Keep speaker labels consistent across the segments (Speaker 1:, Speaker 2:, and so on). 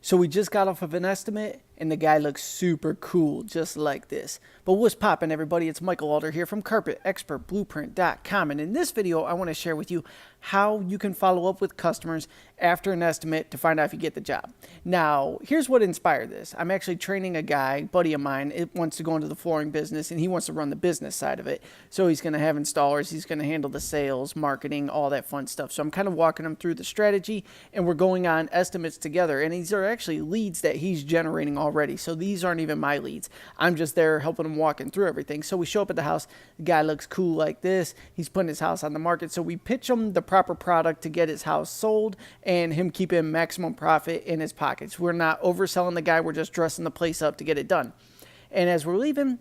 Speaker 1: So we just got off of an estimate, and the guy looks super cool, just like this. But what's poppin', everybody? It's Michael Alder here from CarpetExpertBlueprint.com, and in this video, I want to share with you how you can follow up with customers after an estimate to find out if you get the job. Now, here's what inspired this. I'm actually training a guy, buddy of mine, it wants to go into the flooring business, and he wants to run the business side of it. So he's going to have installers, he's going to handle the sales, marketing, all that fun stuff. So I'm kind of walking him through the strategy, and we're going on estimates together, and these are actually leads that he's generating already. So these aren't even my leads. I'm just there helping him walking through everything. So we show up at the house. The guy looks cool like this. He's putting his house on the market. So we pitch him the proper product to get his house sold and him keeping maximum profit in his pockets. We're not overselling the guy. We're just dressing the place up to get it done. And as we're leaving,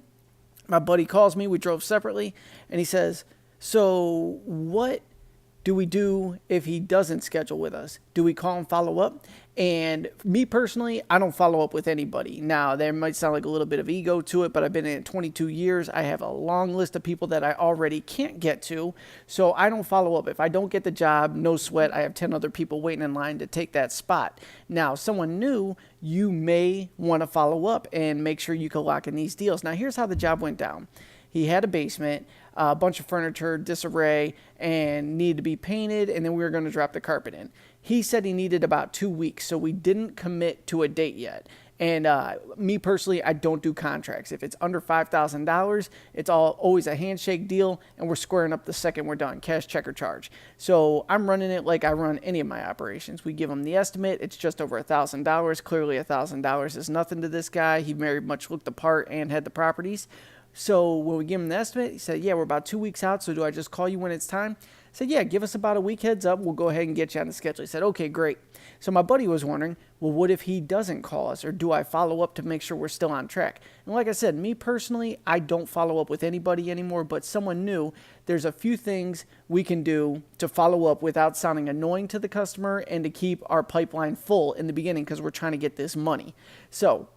Speaker 1: my buddy calls me. We drove separately. And he says, so what do we do if he doesn't schedule with us? Do we call and follow up? And me personally, I don't follow up with anybody. Now, there might sound like a little bit of ego to it, but I've been in it 22 years. I have a long list of people that I already can't get to, so I don't follow up. If I don't get the job, no sweat. I have 10 other people waiting in line to take that spot. Now, someone new, you may want to follow up and make sure you can lock in these deals. Now, here's how the job went down. He had a basement, a bunch of furniture, disarray, and needed to be painted, and then we were going to drop the carpet in. He said he needed about 2 weeks, so we didn't commit to a date yet. And me personally, I don't do contracts. If it's under $5,000, it's always a handshake deal, and we're squaring up the second we're done, cash, check, or charge. So I'm running it like I run any of my operations. We give him the estimate. It's just over $1,000. Clearly, $1,000 is nothing to this guy. He very much looked the part and had the properties. So when we give him the estimate, he said, yeah, we're about 2 weeks out, so do I just call you when it's time? I said, yeah, give us about a week heads up. We'll go ahead and get you on the schedule. He said, okay, great. So my buddy was wondering, well, what if he doesn't call us, or do I follow up to make sure we're still on track? And like I said, me personally, I don't follow up with anybody anymore, but someone new, there's a few things we can do to follow up without sounding annoying to the customer and to keep our pipeline full in the beginning because we're trying to get this money. So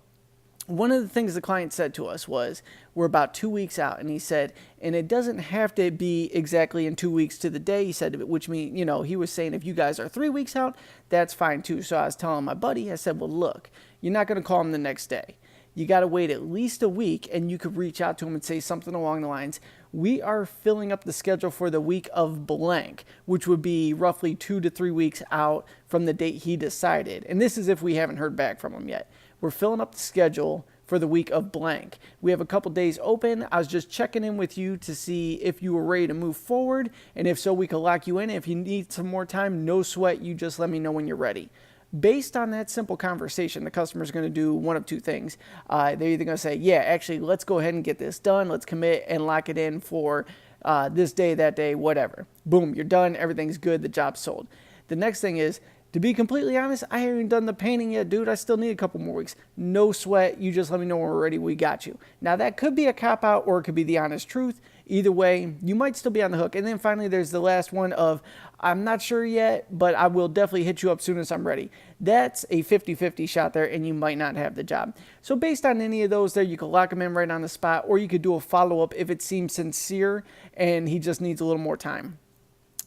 Speaker 1: one of the things the client said to us was, we're about 2 weeks out, and he said, and it doesn't have to be exactly in 2 weeks to the day, he said, which means, he was saying if you guys are 3 weeks out, that's fine too. So I was telling my buddy, I said, well, look, you're not going to call him the next day. You got to wait at least a week, and you could reach out to him and say something along the lines, we are filling up the schedule for the week of blank, which would be roughly 2 to 3 weeks out from the date he decided. And this is if we haven't heard back from him yet. We're filling up the schedule for the week of blank. We have a couple days open. I was just checking in with you to see if you were ready to move forward, and if so, we could lock you in. If you need some more time, no sweat. You just let me know when you're ready. Based on that simple conversation, the customer's going to do one of two things. They're either going to say, yeah, actually, let's go ahead and get this done. Let's commit and lock it in for this day, that day, whatever. Boom, you're done. Everything's good. The job's sold. The next thing is, to be completely honest, I haven't even done the painting yet, dude. I still need a couple more weeks. No sweat. You just let me know when we're ready. We got you. Now, that could be a cop-out, or it could be the honest truth. Either way, you might still be on the hook. And then finally, there's the last one of, I'm not sure yet, but I will definitely hit you up soon as I'm ready. That's a 50-50 shot there, and you might not have the job. So based on any of those there, you could lock him in right on the spot, or you could do a follow-up if it seems sincere and he just needs a little more time.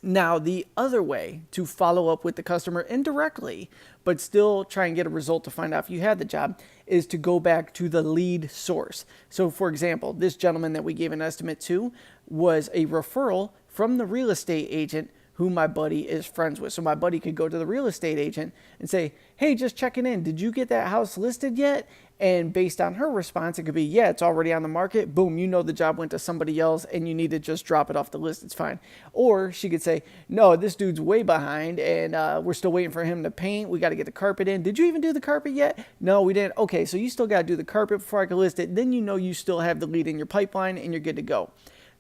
Speaker 1: Now, the other way to follow up with the customer indirectly, but still try and get a result to find out if you had the job, is to go back to the lead source. So, for example, this gentleman that we gave an estimate to was a referral from the real estate agent who my buddy is friends with. So my buddy could go to the real estate agent and say, hey, just checking in. Did you get that house listed yet? And based on her response, it could be, yeah, it's already on the market. Boom, the job went to somebody else and you need to just drop it off the list. It's fine. Or she could say, no, this dude's way behind and we're still waiting for him to paint. We got to get the carpet in. Did you even do the carpet yet? No, we didn't. Okay, so you still got to do the carpet before I can list it. Then you still have the lead in your pipeline and you're good to go.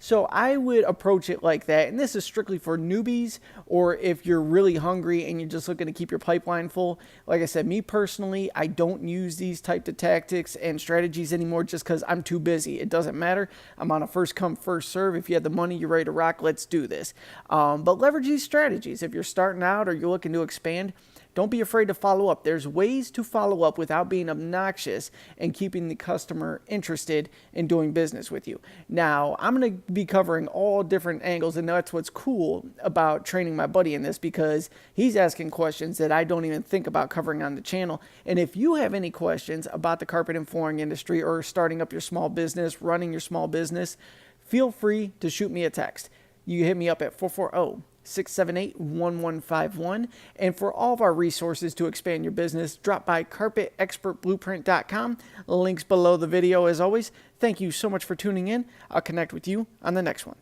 Speaker 1: So I would approach it like that, and this is strictly for newbies or if you're really hungry and you're just looking to keep your pipeline full. Like I said, me personally, I don't use these type of tactics and strategies anymore just because I'm too busy. It doesn't matter. I'm on a first come, first serve. If you have the money, you're ready to rock, let's do this. But leverage these strategies. If you're starting out or you're looking to expand, Don't be afraid to follow up. There's ways to follow up without being obnoxious and keeping the customer interested in doing business with you. Now, I'm going to be covering all different angles, and that's what's cool about training my buddy in this, because he's asking questions that I don't even think about covering on the channel. And if you have any questions about the carpet and flooring industry, or starting up your small business, running your small business, feel free to shoot me a text. You hit me up at 440-678-1151. And for all of our resources to expand your business, drop by carpetexpertblueprint.com. Links below the video as always. Thank you so much for tuning in. I'll connect with you on the next one.